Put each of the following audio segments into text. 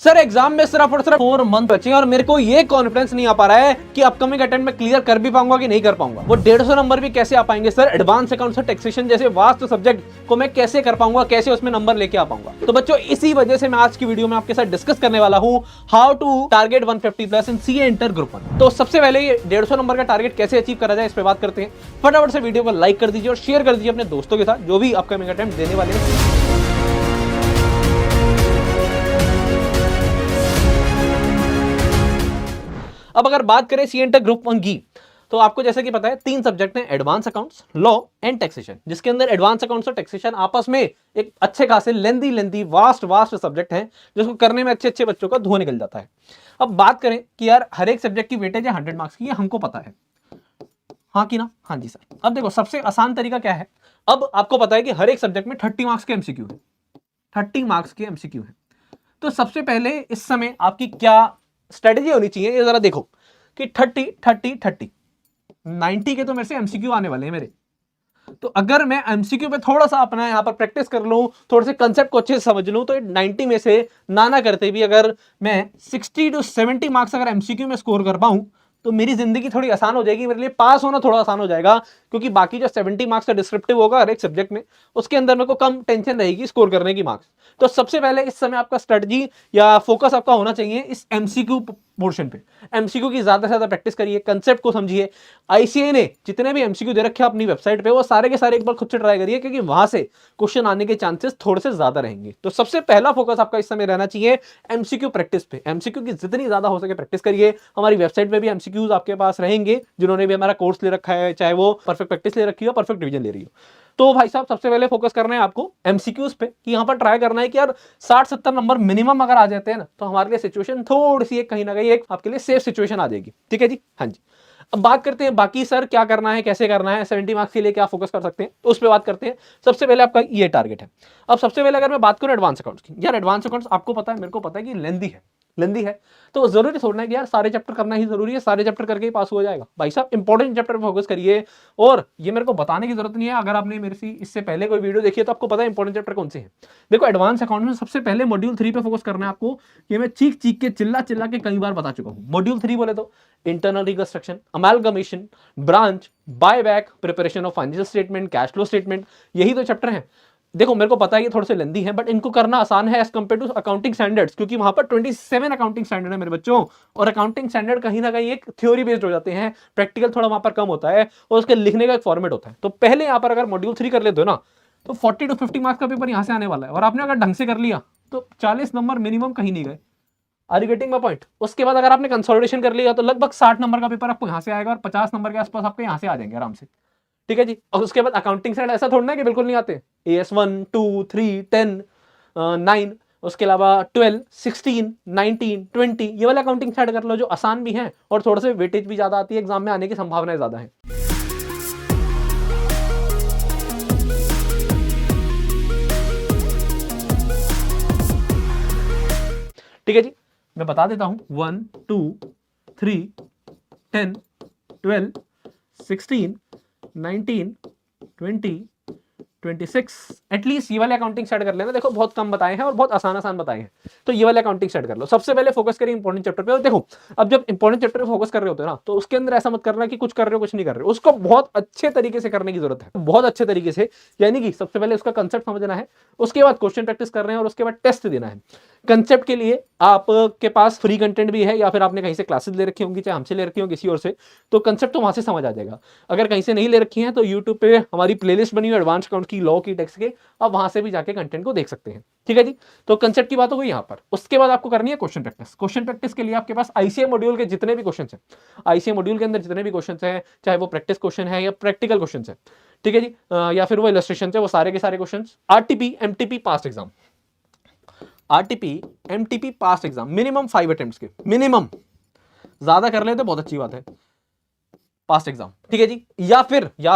Sir exam में सिर्फ और सिर्फ 4 मंथ बचे हैं और मेरे को ये कॉन्फिडेंस नहीं आ पा रहा है कि अपकमिंग अटेम्प्ट में क्लियर कर भी पाऊंगा कि नहीं कर पाऊंगा। वो 150 नंबर भी कैसे आ पाएंगे सर? एडवांस अकाउंट्स और टैक्सेशन जैसे वास्ट सब्जेक्ट को मैं कैसे कर पाऊंगा, कैसे उसमें नंबर लेके आ पाऊंगा? तो बच्चों इसी वजह से मैं आज की वीडियो में आपके साथ डिस्कस करने वाला हूं how to target 150 plus in CA inter group 1। तो सबसे पहले ये 150 नंबर का टारगेट कैसे अचीव करा जाए इस पर बात करते हैं। फटाफट से वीडियो को लाइक कर दीजिए और शेयर कर दीजिए अपने दोस्तों के साथ जो भी अपकमिंग अटेम्प्ट देने वाले हैं। अब अगर बात करें सी इंटर ग्रुप 1 की, तो आपको जैसे कि पता है 3 सब्जेक्ट हैं, advance accounts, law and taxation, जिसके अंदर एडवांस अकाउंट्स और टैक्सेशन आपस में एक अच्छे खासे लेंदी वास्ट सब्जेक्ट हैं जिसको करने में अच्छे बच्चों का धुआं निकल जाता है। अब बात करें कि यार हर एक सब्जेक्ट की वेटेज है 100 मार्क्स की, ये हमको पता है, हाँ कि ना? हाँ जी सर। अब देखो सबसे आसान तरीका क्या है, अब आपको पता है कि हर एक सब्जेक्ट में 30 मार्क्स के एमसीक्यू है, 30 मार्क्स के एमसीक्यू है। तो सबसे पहले इस समय आपकी क्या स्ट्रेटेजी होनी चाहिए ये जरा देखो कि 30 90 के तो मेरे से एमसीक्यू आने वाले हैं मेरे। तो अगर मैं एमसीक्यू पे थोड़ा सा अपना यहां पर प्रैक्टिस कर लूं, थोड़े से कंसेप्ट को अच्छे से समझ लूं, तो 90 में से ना करते भी अगर मैं 60 to 70 मार्क्स अगर एमसीक्यू में स्कोर कर पाऊं तो मेरी जिंदगी थोड़ी आसान हो जाएगी, मेरे लिए पास होना थोड़ा आसान हो जाएगा, क्योंकि बाकी जो 70 मार्क्स का डिस्क्रिप्टिव होगा हर एक सब्जेक्ट में उसके अंदर मेरे को कम टेंशन रहेगी स्कोर करने की मार्क्स। तो सबसे पहले इस समय आपका स्ट्रेटजी या फोकस आपका होना चाहिए इस एमसीक्यू पोर्शन पे। एमसीक्यू की ज्यादा से ज्यादा प्रैक्टिस करिए, कंसेप्ट को समझिए। आईसीए ने जितने भी एमसीक्यू दे रखे हैं अपनी वेबसाइट पे वो सारे के सारे एक बार खुद से ट्राई करिए, क्योंकि वहां से क्वेश्चन आने के चांसेस थोड़े से ज्यादा रहेंगे। तो सबसे पहला फोकस आपका इस समय रहना चाहिए एमसीक्यू प्रैक्टिस पे। एमसीक्यू की जितनी ज्यादा हो सके प्रैक्टिस करिए। हमारी वेबसाइट पे भी एमसीक्यूज आपके पास रहेंगे, जिन्होंने भी हमारा कोर्स ले रखा है, चाहे वो परफेक्ट प्रैक्टिस ले रखी हो, परफेक्ट रिवीजन ले रही हो। तो भाई साहब सबसे पहले फोकस करना है आपको एमसीक्यूज पे, कि यहां पर ट्राई करना है कि यार 60-70 नंबर मिनिमम अगर आ जाते हैं ना तो हमारे लिए सिचुएशन थोड़ी सी कहीं ना कहीं एक आपके लिए सेफ सिचुएशन आ जाएगी। ठीक है जी, हाँ जी। अब बात करते हैं बाकी सर क्या करना है, कैसे करना है, 70 मार्क्स के लिए क्या फोकस कर सकते हैं, तो उस पर बात करते हैं। सबसे पहले आपका ये टारगेट है। अब सबसे पहले अगर मैं बात करूं एडवांस अकाउंट्स की, यार एडवांस अकाउंट्स आपको पता है, मेरे को पता है कि लेंदी है, तो जरूरी थोड़ा है कि यार सारे चैप्टर करना ही जरूरी है, सारे चैप्टर करके ही पास हो जाएगा। भाई साहब इंपॉर्टेंट चैप्टर पे फोकस करिए, और ये मेरे को बताने की जरूरत नहीं है, अगर आपने मेरे से इससे पहले कोई वीडियो देखी है तो आपको पता है इंपॉर्टेंट चैप्टर कौन से हैं। देखो एडवांस अकाउंट में सबसे पहले मॉड्यूल 3 पे फोकस करना है आपको, ये मैं चीख के चिल्ला के कई बार बता चुका हूं। मॉड्यूल 3 बोले तो internal reconstruction, amalgamation, branch, buyback, preparation of financial statement, cash flow statement, यही तो चैप्टर हैं। देखो मेरे को पता है ये थोड़े से लेंदी है, बट इनको करना आसान है as compare to accounting standards, क्योंकि वहां पर 27 अकाउंटिंग स्टैंडर्ड है मेरे बच्चों, और अकाउंटिंग स्टैंडर्ड कहीं ना कहीं एक थ्योरी बेस्ड हो जाते हैं, प्रैक्टिकल थोड़ा वहां पर कम होता है, और उसके लिखने का एक फॉर्मेट होता है। तो पहले यहाँ पर अगर मॉड्यूल 3 कर लेते हो ना तो 40 to 50 मार्क्स का पेपर यहाँ से आने वाला है, और आपने अगर ढंग से कर लिया तो 40 नंबर मिनिमम कहीं नहीं गए। Are you getting my point? उसके बाद अगर आपने कंसोलिडेशन कर लिया तो लगभग 60 नंबर का पेपर आपको यहाँ से आएगा, और 50 नंबर के आसपास आपको यहाँ से आ जाएंगे आराम से। ठीक है जी। और उसके बाद अकाउंटिंग साइड ऐसा थोड़ा ना कि बिल्कुल नहीं आते, AS 1, 2, 3, 10, 9, उसके अलावा 12, 16, 19, 20, ये वाला अकाउंटिंग साइड कर लो जो आसान भी है और थोड़ा से वेटेज भी ज्यादा आती है, एग्जाम में आने की संभावनाएं ज्यादा है। ठीक है जी, मैं बता देता हूं 1, 2, 3, 10, 12, 16, 19, 20, 26, एटलीस्ट ये वाले अकाउंटिंग सेट कर लेना। देखो बहुत कम बताए हैं और बहुत आसान बताए हैं, तो ये वाले अकाउंटिंग सेट कर लो। सबसे पहले फोकस करिए इंपॉर्टेंट चैप्टर पे। और देखो अब जब इंपॉर्टेंट चैप्टर पे फोकस कर रहे होते हो ना तो उसके अंदर ऐसा मत करना कि कुछ कर रहे हो कुछ नहीं कर रहे हो, उसको बहुत अच्छे तरीके से करने की जरूरत है, बहुत अच्छे तरीके से। यानी कि सबसे पहले उसका कंसेप्ट समझना है, उसके बाद क्वेश्चन प्रैक्टिस कर रहे हैं, और उसके बाद टेस्ट देना है। कंसेप्ट के लिए आपके पास फ्री कंटेंट भी है, या फिर आपने कहीं से क्लासेस ले रखी होंगी, चाहे हमसे ले रखी हो किसी और से, तो कंसेप्ट तो वहां से समझ आ जाएगा। अगर कहीं से नहीं ले रखी है तो यूट्यूब पे हमारी प्लेलिस्ट बनी हुई एडवांस अकाउंट की, लॉ की, टैक्स के, आप वहां से भी जाके कंटेंट को देख सकते हैं। ठीक है जी, तो कंसेप्ट की बात हो गई यहाँ पर। उसके बाद आपको करनी है क्वेश्चन प्रैक्टिस। क्वेश्चन प्रैक्टिस के लिए आपके पास आईसीए मॉड्यूल के जितने भी क्वेश्चन हैं, आईसीए मॉड्यूल के अंदर जितने भी क्वेश्चन हैं, चाहे वो प्रैक्टिस क्वेश्चन है या प्रैक्टिकल क्वेश्चन है, ठीक है जी, या फिर वो इलस्ट्रेशन है, वो सारे के सारे question RTP MTP past exam, RTP MTP past exam minimum 5 attempts के, मिनिमम, ज्यादा कर ले तो बहुत अच्छी बात है, पास्ट एग्जाम। ठीक है जी, या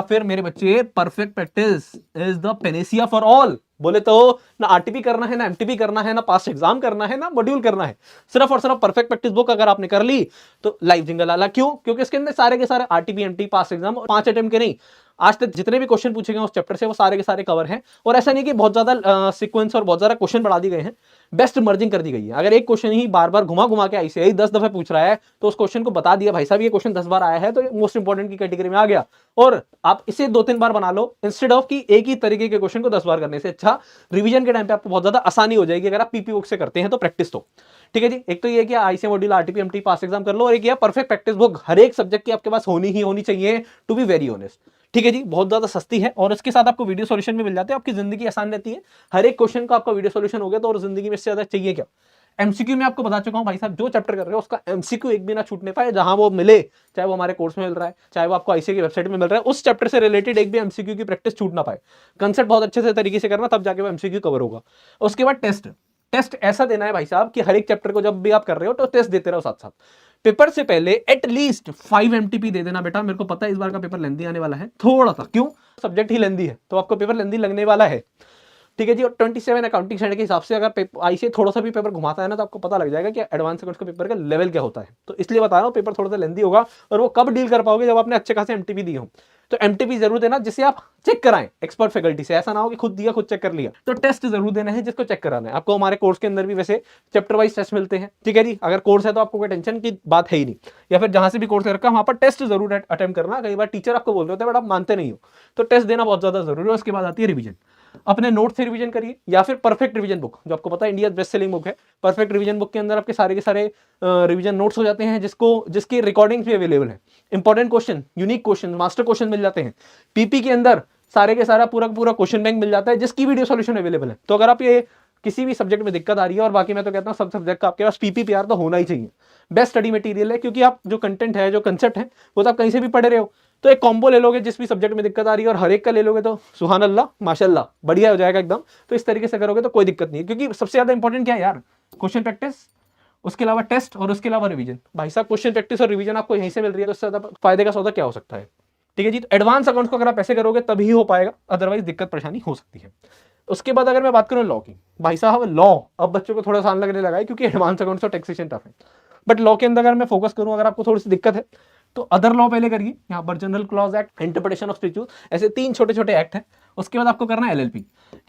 फिर मेरे बच्चे perfect practice is the Panacea for all. बोले तो ना आरटीपी करना है, ना एमटीपी करना है, ना पास्ट एग्जाम करना है, ना मॉड्यूल करना है, सिर्फ और सिर्फ परफेक्ट प्रैक्टिस बुक अगर आपने कर ली तो लाइफ जिंगल आला। क्यों? क्योंकि इसके अंदर सारे के सारे RTP MTP past exam 5 attempt के नहीं, आज तक जितने भी क्वेश्चन पूछे गए उस चैप्टर से वो सारे के सारे कवर हैं। और ऐसा नहीं कि बहुत ज्यादा सीक्वेंस और बहुत ज्यादा क्वेश्चन बढ़ा दिए गए हैं, बेस्ट मर्जिंग कर दी गई है। अगर एक क्वेश्चन ही बार बार घुमा घुमा के आईसीएआई 10 दफे पूछ रहा है तो उस क्वेश्चन को बता दिया भाई साहब ये क्वेश्चन 10 बार आया है तो मोस्ट इंपोर्टेंट की कैटेगरी में आ गया, और आप इसे 2-3 बार बना लो इंस्टेड ऑफ कि एक ही तरीके के क्वेश्चन को 10 बार करने से अच्छा रिवीजन के टाइम पे आपको बहुत ज्यादा आसानी हो जाएगी अगर आप पीपी बुक से करते हैं तो प्रैक्टिस तो। ठीक है जी, एक तो ये कि आईसीए मॉड्यूल आरटीपी एमटी पास एग्जाम कर लो, और एक ये परफेक्ट प्रैक्टिस बुक हर एक सब्जेक्ट की आपके पास होनी ही होनी चाहिए, टू बी वेरी ऑनेस्ट। ठीक है जी, बहुत ज्यादा सस्ती है और इसके साथ आपको वीडियो सॉल्यूशन भी मिल जाते हैं, आपकी जिंदगी आसान रहती है। हर एक क्वेश्चन का आपका वीडियो सॉल्यूशन हो गया तो और जिंदगी में इससे ज्यादा चाहिए क्या। एमसीक्यू में आपको बता चुका हूं भाई साहब, जो चैप्टर कर रहे हो उसका एमसीक्यू एक भी ना छूटने पाए, जहां वो मिले, चाहे वो हमारे कोर्स में मिल रहा है चाहे वो आपको आईसीए की वेबसाइट में मिल रहा है, उस चैप्टर से रिलेटेड एक भी एमसीक्यू की प्रैक्टिस छूट ना पाए। कंसेप्ट बहुत अच्छे से तरीके से करना, तब जाके वो एमसीक्यू कवर होगा। उसके बाद टेस्ट ऐसा देना है भाई साहब कि हर एक चैप्टर को जब भी आप कर रहे हो तो टेस्ट देते रहो साथ साथ। पेपर से पहले एटलीस्ट 5 एमटीपी दे देना बेटा। मेरे को पता है इस बार का पेपर लेंदी आने वाला है थोड़ा सा, क्यों, सब्जेक्ट ही लेंदी है तो आपको पेपर लेंदी लगने वाला है। ठीक है जी, और 27 अकाउंटिंग स्टैंडर्ड के हिसाब से अगर आईसीए थोड़ा सा भी पेपर घुमाता है ना तो आपको पता लग जाएगा कि एडवांस अकाउंट्स का पेपर का लेवल क्या होता है। तो इसलिए बता रहा हूँ पेपर थोड़ा सा लेंदी होगा, और वो कब डील कर पाओगे जब आपने अच्छे खासे एमटीपी दी हो। तो एमटीपी जरूर देना जिसे आप चेक कराएं एक्सपर्ट फैकल्टी से, ऐसा ना हो कि खुद दिया खुद चेक कर लिया। तो टेस्ट जरूर देना है जिसको चेक कराना है। आपको हमारे कोर्स के अंदर भी वैसे चैप्टर वाइज टेस्ट मिलते हैं। ठीक है जी, अगर कोर्स है तो आपको कोई टेंशन की बात है ही नहीं, या फिर जहां से भी कोर्स रखा वहां पर टेस्ट जरूर अटेम्प्ट करना। कई बार टीचर आपको बोल रहे होते हैं बट आप मानते नहीं हो, तो टेस्ट देना बहुत ज्यादा जरूरी है। उसके बाद आती है रिवीजन। अपने नोट से रिवीजन करिए या फिर परफेक्ट रिवीजन बुक, जो आपको पता है इंडिया बेस्ट सेलिंग बुक है। परफेक्ट रिवीजन बुक के अंदर आपके सारे के सारे रिवीजन नोट्स हो जाते हैं, जिसकी रिकॉर्डिंग्स भी अवेलेबल है। Important question, unique question, master question मिल जाते हैं। पीपी के अंदर सारे के सारा पूरा क्वेश्चन बैंक मिल जाता है जिसकी वीडियो सॉल्यूशन अवेलेबल है। तो अगर आप ये किसी भी सब्जेक्ट में दिक्कत आ रही है, और बाकी मैं तो कहता हूँ सब सब्जेक्ट का आपके पास पीपीपीआर तो होना ही चाहिए। बेस्ट स्टडी मटेरियल है, क्योंकि आप जो कंटेंट है, जो कंसेप्ट है, वो तो आप कहीं से भी पढ़ रहे हो। तो एक कॉम्बो ले लोगे, जिस भी सब्जेक्ट में दिक्कत आ रही है और हर एक का ले लोगे तो सुभान अल्लाह माशाल्लाह बढ़िया हो जाएगा एकदम। तो इस तरीके से करोगे तो कोई दिक्कत नहीं है, क्योंकि सबसे ज्यादा इंपॉर्टेंट क्या है यार, क्वेश्चन प्रैक्टिस, उसके अलावा टेस्ट और उसके अलावा रिवीजन। भाई साहब क्वेश्चन प्रैक्टिस और रिवीजन आपको यहीं से मिल रही है तो उससे ज्यादा फायदे का सौदा क्या हो सकता है। ठीक है जी, तो एडवांस अकाउंट्स को अगर आप ऐसे करोगे तभी हो पाएगा, अदरवाइज दिक्कत परेशानी हो सकती है। उसके बाद अगर मैं बात करूं लॉ की, भाई साहब लॉ अब बच्चों को थोड़ा आसान लगने लगा है क्योंकि एडवांस अकाउंट्स और टैक्सेशन टफ है। बट लॉ के अंदर अगर मैं फोकस करूं, अगर आपको थोड़ी सी दिक्कत है तो अदर लॉ पहले करिए। यहाँ पर general clause act, interpretation of statute, ऐसे 3 छोटे छोटे एक्ट हैं। उसके बाद आपको करना है एलएलपी।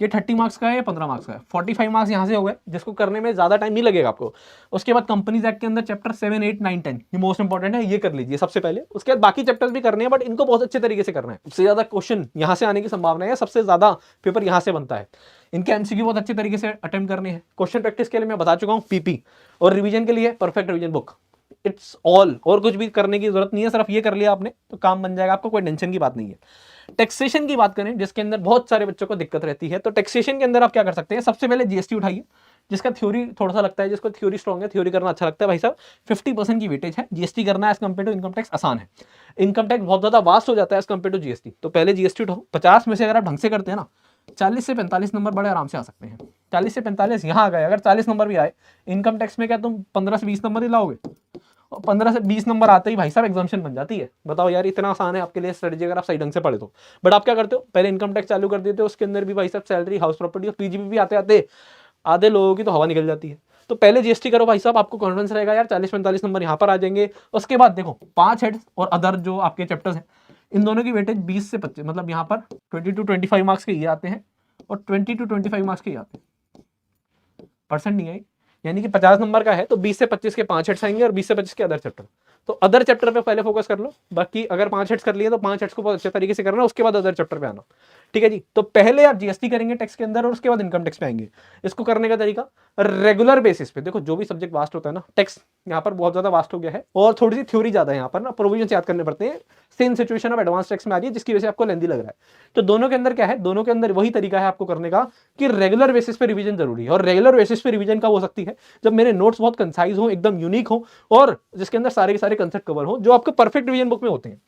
ये 30 मार्क्स का है या 15 मार्क्स का है, 45 मार्क्स यहाँ से हो गए, जिसको करने में ज्यादा टाइम नहीं लगेगा आपको। उसके बाद कंपनीज एक्ट के अंदर चैप्टर 7, 8, 9, 10 ये मोस्ट इंपॉर्टेंट है, ये कर लीजिए सबसे पहले। उसके बाद बाकी चैप्टर्स भी करने हैं बट इनको बहुत अच्छे तरीके से करना है। सबसे ज्यादा क्वेश्चन यहाँ से आने की संभावना है, सबसे ज्यादा पेपर यहाँ से बनता है। इनके एमसीक्यू बहुत अच्छे तरीके से अटेम्प्ट करने हैं। क्वेश्चन प्रैक्टिस के लिए मैं बता चुका हूँ पीपी, और रिवीजन के लिए perfect revision book. It's all, और कुछ भी करने की जरूरत नहीं है, सिर्फ ये कर लिया आपने तो काम बन जाएगा, आपको कोई टेंशन की बात नहीं है। टैक्सेशन की बात करें, जिसके अंदर बहुत सारे बच्चों को दिक्कत रहती है, तो टैक्सेशन के अंदर आप क्या कर सकते हैं, सबसे पहले जीएसटी उठाइए, जिसका थ्योरी थोड़ा सा लगता है, जिसको थ्योरी स्ट्रॉन्ग है, थ्योरी करना अच्छा लगता है। भाई साहब 50% की वेटेज है, जीएसटी करना as compare to income tax आसान है। इनकम टैक्स बहुत ज्यादा वास्ट हो जाता है एज कंपेयर टू जीएसटी, तो पहले जीएसटी उठाओ। 50 में से अगर आप ढंग से करते हैं ना, 40 से 45 नंबर बड़े आराम से आ सकते हैं। 40 से 45 यहाँ आ गए, अगर 40 नंबर भी आए इनकम टैक्स में, क्या तुम 15 से 20 नंबर ही लाओगे? और 15 से 20 नंबर आते ही भाई साहब एग्जाम्शन बन जाती है। बताओ यार, इतना आसान है आपके लिए स्ट्रेटजी अगर आप सही ढंग से पढ़े तो। बट आप क्या करते हो, पहले इनकम टैक्स चालू कर देते हो, उसके अंदर भी भाई साहब सैलरी, हाउस प्रॉपर्टी और पीजीबी भी आते आते आधे लोगों की तो हवा निकल जाती है। तो पहले जीएसटी करो भाई साहब, आपको कॉन्फिडेंस रहेगा यार 40-45 नंबर यहाँ पर आ जाएंगे। उसके बाद देखो 5 हेड्स और अदर जो आपके चैप्टर्स हैं, इन दोनों की वेटेज 20 से 25, मतलब यहाँ पर 20 to 25 मार्क्स के ये आते हैं और 20 to 25 मार्क्स के ये आते हैं। परसेंट नहीं आई, यानी कि 50 नंबर का है तो 20 से 25 के 5 हेड्स आएंगे और 20 से 25 के अदर चैप्टर। तो अदर चैप्टर पे पहले फोकस कर लो, बाकी अगर 5 हेड्स कर लिए तो 5 हेड्स को बहुत अच्छे तरीके से करना, उसके बाद अदर चैप्टर पे आना। ठीक है जी, तो पहले आप जीएसटी करेंगे टैक्स के अंदर और उसके बाद इनकम टैक्स पे आएंगे। इसको करने का तरीका रेगुलर बेसिस पे, देखो जो भी सब्जेक्ट वास्ट होता है ना, टैक्स यहाँ पर बहुत ज्यादा वास्ट हो गया है और थोड़ी सी थ्योरी ज्यादा है, यहाँ पर ना प्रोविजन याद करने पड़ते हैं। Same situation of advance tax में आ रही है, जिसकी वजह से आपको लेंदी लग रहा है। तो दोनों के अंदर क्या है, दोनों के अंदर वही तरीका है आपको करने का कि रेगुलर बेसिस पे रिवीजन जरूरी है। और रेगुलर बेसिस पे रिवीजन कब हो सकती है, जब मेरे नोट्स बहुत कंसाइज हो, एकदम यूनिक हो और जिसके अंदर सारे के सारे कंसेप्ट कवर हो, जो आपके परफेक्ट रिवीजन बुक में होते हैं।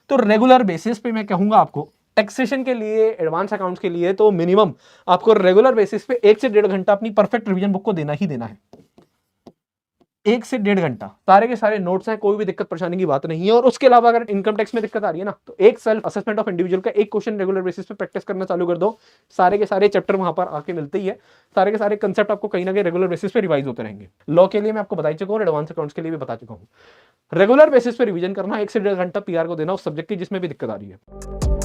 तो रेगुलर बेसिस पे मैं कहूंगा आपको टैक्सेशन के लिए, एडवांस अकाउंट्स के लिए तो मिनिमम आपको रेगुलर बेसिस पे 1 से 1.5 घंटा अपनी परफेक्ट रिवीजन बुक को देना ही देना है। 1 से 1.5 घंटा, सारे के सारे नोट्स हैं, कोई भी दिक्कत परेशानी की बात नहीं है। और उसके अलावा अगर इनकम टैक्स में दिक्कत आ रही है ना, तो एक सेल्फ असेसमेंट ऑफ इंडिविजुअल का एक क्वेश्चन रेगुलर बेसिस पे प्रैक्टिस करना चालू कर दो। सारे के सारे चैप्टर वहां पर आके मिलते ही है, सारे के सारे कंसेप्ट आपको कहीं ना कहीं रेगुलर बेसिस पे रिवाइज होते रहेंगे। लॉ के लिए मैं आपको बता चुका हूँ, एडवांस अकाउंट्स के लिए भी बता चुका हूँ। रेगुलर बेसिस पे रिवीजन करना, 1 से 1.5 घंटा पीआर को देना उस सब्जेक्ट की जिसमें भी दिक्कत आ रही है।